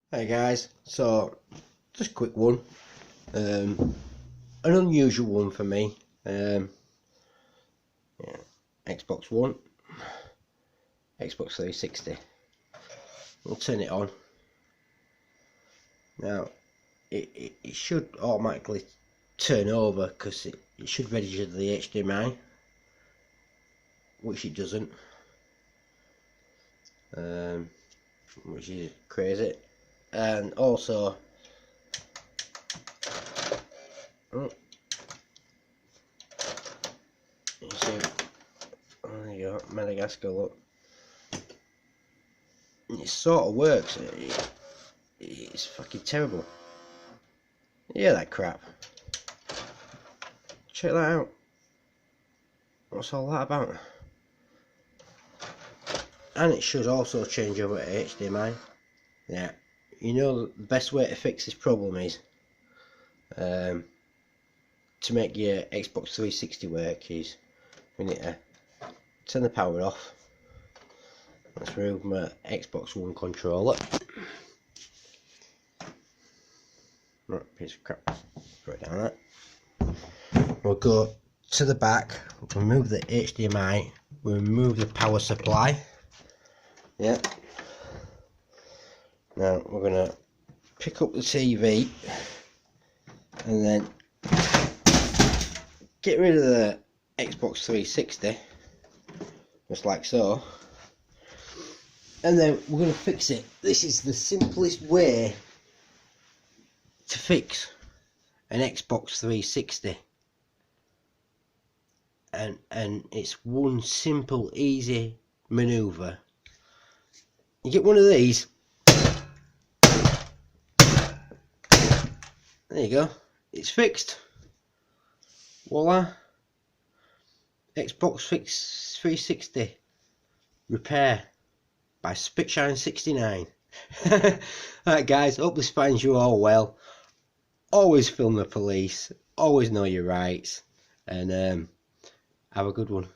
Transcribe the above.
Hey guys, so just a quick one, an unusual one for me. Yeah, Xbox One, Xbox 360. We'll turn it on. Now it should automatically turn over because it should register the HDMI, which it doesn't, which is crazy. And also, oh, you see, there you go, Madagascar, look. It sort of works. It's fucking terrible. Yeah, that crap. Check that out. What's all that about? And it should also change over to HDMI. Yeah, you know the best way to fix this problem is to make your Xbox 360 work is we need to turn the power off. Let's remove my Xbox One controller. Right, piece of crap. Throw it down that. We'll go to the back, we'll remove the HDMI, we'll remove the power supply. Yeah. Now we're gonna pick up the TV and then get rid of the Xbox 360, just like so. And then we're going to fix it. This is the simplest way to fix an Xbox 360. And it's one simple, easy maneuver. You get one of these. There you go. It's fixed. Voila. Xbox 360 repair by Spitshine69. Alright guys, hope this finds you all well. Always film the police, always know your rights, and have a good one.